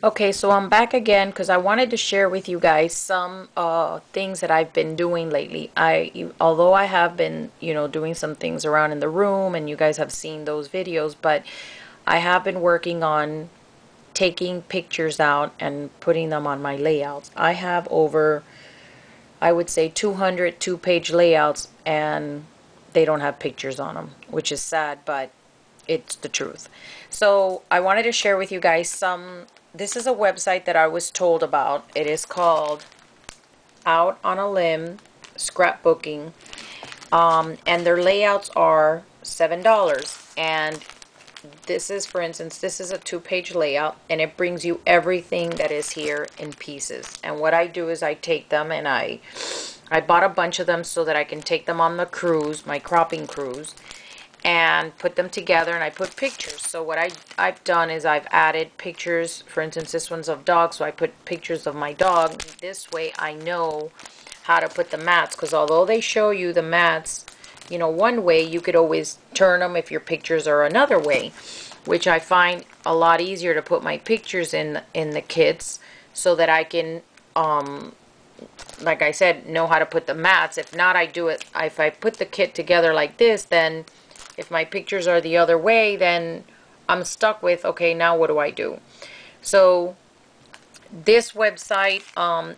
Okay, so I'm back again because I wanted to share with you guys some things that I've been doing lately. Although I have been, doing some things around in the room, and you guys have seen those videos, but I have been working on taking pictures out and putting them on my layouts. I have over, I would say, 200 two-page layouts, and they don't have pictures on them, which is sad, but it's the truth. So I wanted to share with you guys this is a website that I was told about. It is called Out on a Limb Scrapbooking. And their layouts are $7. And this is, for instance, this is a two-page layout, and it brings you everything that is here in pieces. And what I do is I take them, and I bought a bunch of them so that I can take them on the cruise, my cropping cruise, and put them together, and I put pictures. So what I've done is I've added pictures. For instance, this one's of dogs, so I put pictures of my dog. This way I know how to put the mats, because although they show you the mats, one way, you could always turn them if your pictures are another way, which I find a lot easier to put my pictures in the kits so that I can, like I said, know how to put the mats. If not, I do it, if I put the kit together like this, then if my pictures are the other way, then I'm stuck with, okay, now what do I do? So this website,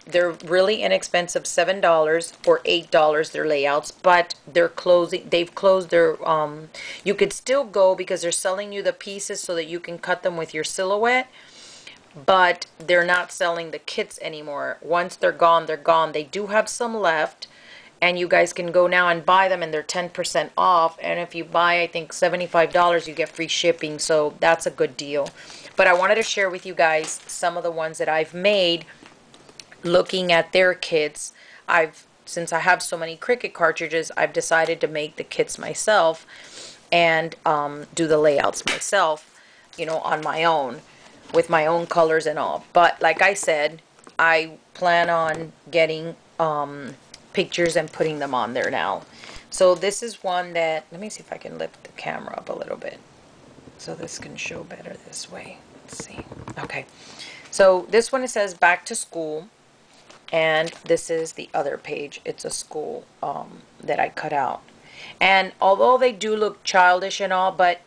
they're really inexpensive, $7 or $8, their layouts, but they've closed their, you could still go because they're selling you the pieces so that you can cut them with your silhouette, but they're not selling the kits anymore. Once they're gone, they're gone. They do have some left, and you guys can go now and buy them, and they're 10% off. And if you buy, I think, $75, you get free shipping, so that's a good deal. But I wanted to share with you guys some of the ones that I've made looking at their kits. Since I have so many Cricut cartridges, I've decided to make the kits myself and do the layouts myself, on my own, with my own colors and all. But like I said, I plan on getting pictures and putting them on there now. So this is one that, let me see if I can lift the camera up a little bit so this can show better this way. Let's see. Okay. So this one, it says back to school, and this is the other page. It's a school that I cut out. And although they do look childish and all, but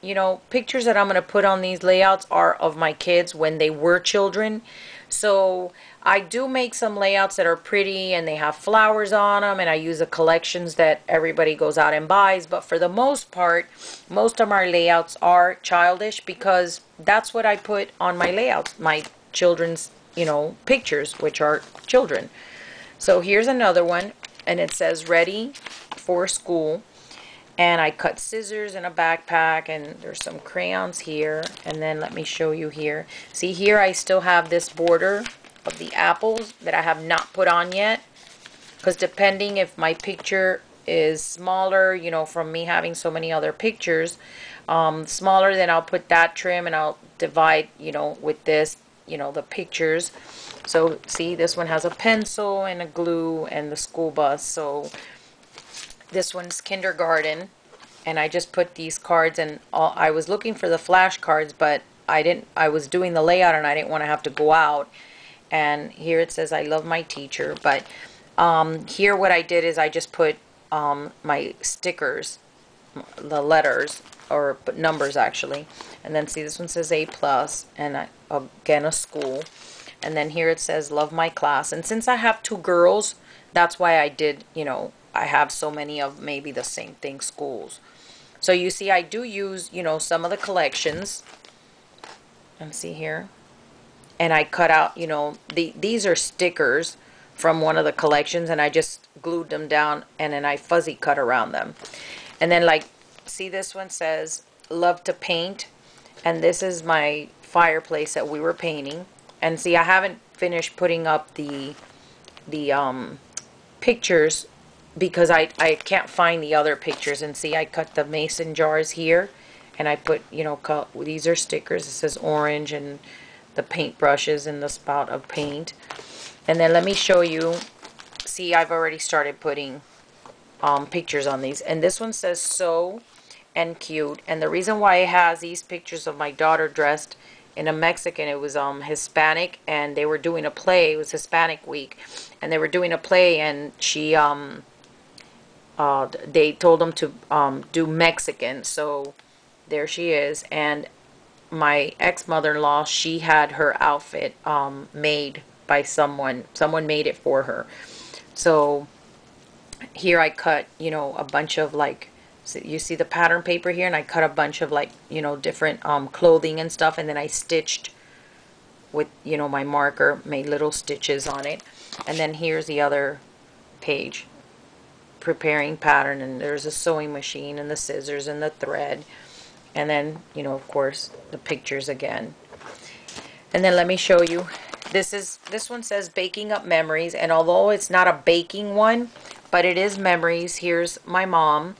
pictures that I'm going to put on these layouts are of my kids when they were children. So I do make some layouts that are pretty and they have flowers on them, and I use the collections that everybody goes out and buys. But for the most part, most of my layouts are childish because that's what I put on my layouts, my children's, pictures, which are children. So here's another one, and it says ready for school. And I cut scissors in a backpack, and there's some crayons here. And then let me show you here. See here, I still have this border of the apples that I have not put on yet, because depending if my picture is smaller, from me having so many other pictures, smaller, then I'll put that trim, and I'll divide, with this, the pictures. So see, this one has a pencil and a glue and the school bus. So this one's kindergarten, and I just put these cards, and I was looking for the flashcards, but I was doing the layout, and I didn't want to have to go out. And here it says I love my teacher. But here what I did is I just put my stickers, the letters, or numbers actually. And then see, this one says A+, and again a school. And then here it says love my class. And since I have two girls, that's why I did, I have so many of maybe the same thing, schools. So you see, I do use, some of the collections. And see here. And I cut out, these are stickers from one of the collections, and I just glued them down, and then I fuzzy cut around them. And then, like, see, this one says love to paint, and this is my fireplace that we were painting. And see, I haven't finished putting up the pictures because I can't find the other pictures. And see, I cut the mason jars here, and I put, these are stickers. It says orange, and the paint brushes and the spout of paint. And then let me show you. See, I've already started putting pictures on these. And this one says so and cute. And the reason why it has these pictures of my daughter dressed in a Mexican. It was Hispanic, and they were doing a play. It was Hispanic week, and they were doing a play, and they told them to do Mexican. So there she is, and my ex-mother-in-law, she had her outfit made by someone. Someone made it for her. So here I cut, a bunch of like, so you see the pattern paper here, and I cut a bunch of like, different clothing and stuff, and then I stitched with, my marker, made little stitches on it. And then here's the other page, preparing pattern, and there's a sewing machine and the scissors and the thread. And then, of course, the pictures again. And then let me show you. This one says baking up memories, and although it's not a baking one, but it is memories. Here's my mom,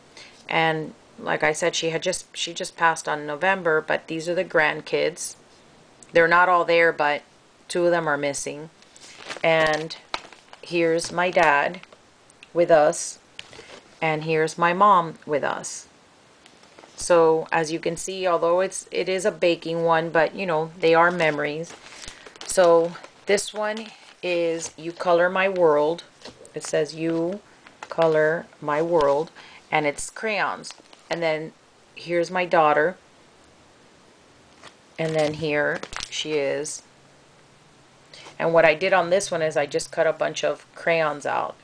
and like I said, she just passed on November, but these are the grandkids. They're not all there, but two of them are missing. And here's my dad with us, and here's my mom with us. So as you can see, although it is a baking one, but they are memories. So this one is You Color My World. It says You Color My World, and it's crayons. And then here's my daughter, and then here she is. And what I did on this one is I just cut a bunch of crayons out,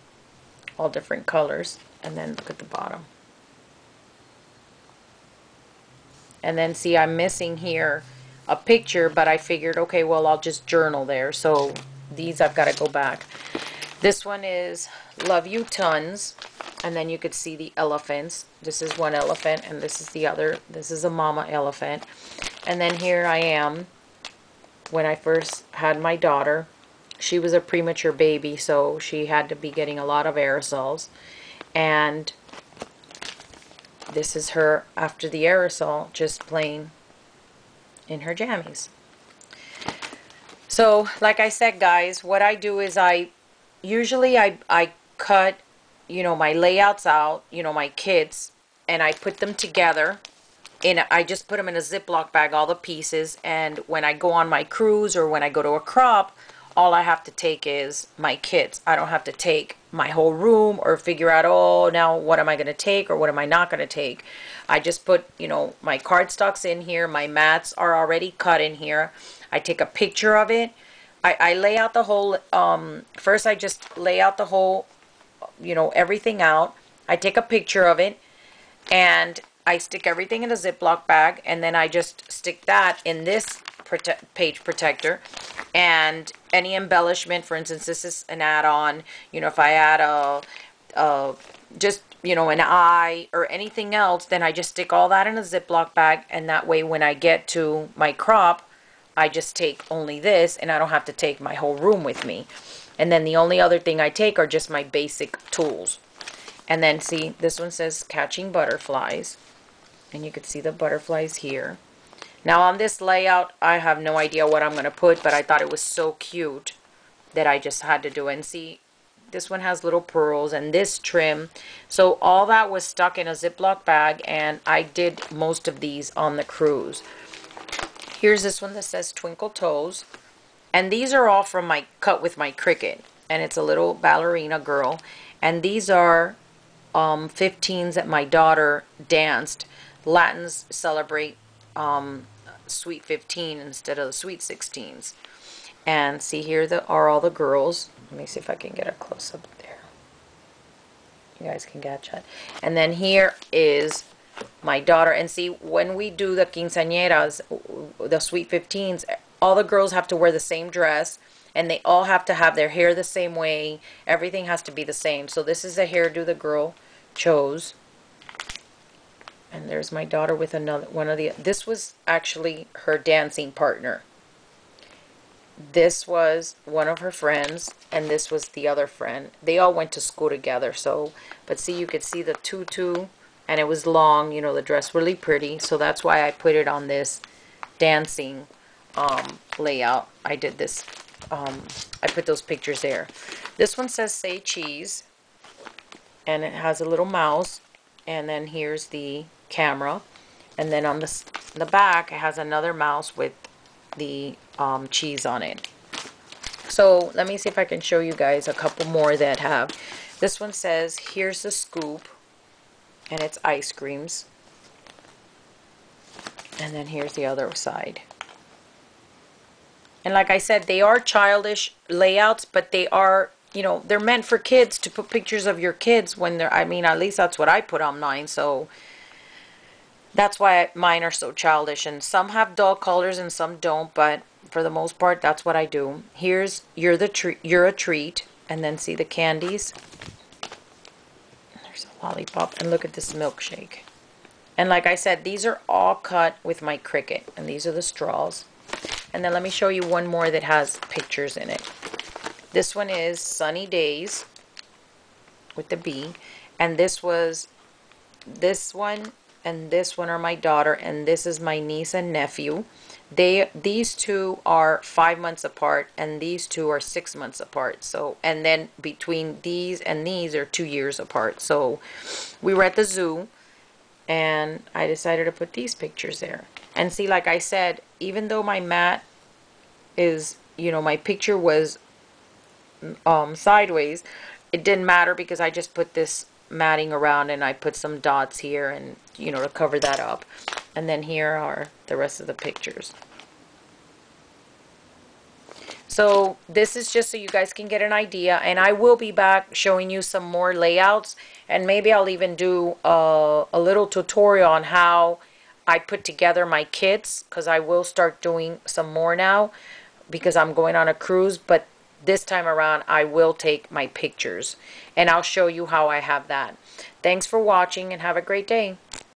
all different colors. And then look at the bottom. And then see, I'm missing here a picture, but I figured, okay, well, I'll just journal there. So these I've got to go back. This one is Love You Tons. And then you could see the elephants. This is one elephant, and this is the other. This is a mama elephant. And then here I am when I first had my daughter. She was a premature baby, so she had to be getting a lot of aerosols. And this is her after the aerosol, just plain in her jammies. So, like I said, guys, what I do is I cut, my layouts out, my kits, and I put them together. I just put them in a Ziploc bag, all the pieces, and when I go on my cruise or when I go to a crop, all I have to take is my kits. I don't have to take my whole room or figure out, oh, now what am I going to take or what am I not going to take. I just put, my cardstocks in here. My mats are already cut in here. I take a picture of it. I lay out the whole, first I just lay out the whole, everything out. I take a picture of it, and I stick everything in a Ziploc bag, and then I just stick that in this page protector. And any embellishment, for instance, this is an add-on, if I add just an eye or anything else, then I just stick all that in a Ziploc bag, and that way when I get to my crop, I just take only this, and I don't have to take my whole room with me. And then the only other thing I take are just my basic tools. And then see, this one says Catching Butterflies, and you can see the butterflies here. Now on this layout, I have no idea what I'm going to put, but I thought it was so cute that I just had to do it. And see, this one has little pearls and this trim. So all that was stuck in a Ziploc bag, and I did most of these on the cruise. Here's this one that says Twinkle Toes. And these are all from my cut with my Cricut. And it's a little ballerina girl. And these are 15s that my daughter danced. Latins celebrate Sweet 15 instead of the Sweet 16s. And see, here are all the girls. Let me see if I can get a close-up there. You guys can catch that. And then here is my daughter. And see, when we do the quinceañeras, the Sweet 15s, all the girls have to wear the same dress, and they all have to have their hair the same way. Everything has to be the same. So this is a hairdo the girl chose. And there's my daughter with another one of the. This was actually her dancing partner. This was one of her friends, and this was the other friend. They all went to school together. So, but see, you could see the tutu, and it was long. The dress really pretty. So that's why I put it on this dancing layout. I did this. I put those pictures there. This one says Say Cheese, and it has a little mouse, and then here's the camera, and then on the back it has another mouse with the cheese on it. So let me see if I can show you guys a couple more that have. This one says, here's the scoop, and it's ice creams. And then here's the other side. And like I said, they are childish layouts, but they are, you know, they're meant for kids, to put pictures of your kids when they're, I mean, at least that's what I put on mine. So that's why mine are so childish. And some have dull colors and some don't, but for the most part, that's what I do. Here's you're a treat, and then see the candies. There's a lollipop, and look at this milkshake. And like I said, these are all cut with my Cricut, and these are the straws. And then let me show you one more that has pictures in it. This one is Sunny Days with the B, and this was this one and this one are my daughter, and this is my niece and nephew. These two are 5 months apart, and these two are 6 months apart. So, and then between these and these are 2 years apart. So we were at the zoo, and I decided to put these pictures there. And see, like I said, even though my mat is, you know, my picture was sideways, it didn't matter because I just put this matting around, and I put some dots here, and, you know, to cover that up. And then here are the rest of the pictures. So this is just so you guys can get an idea, and I will be back showing you some more layouts, and maybe I'll even do a little tutorial on how I put together my kits, because I will start doing some more now because I'm going on a cruise. But this time around I will take my pictures, and I'll show you how I have that. Thanks for watching, and have a great day.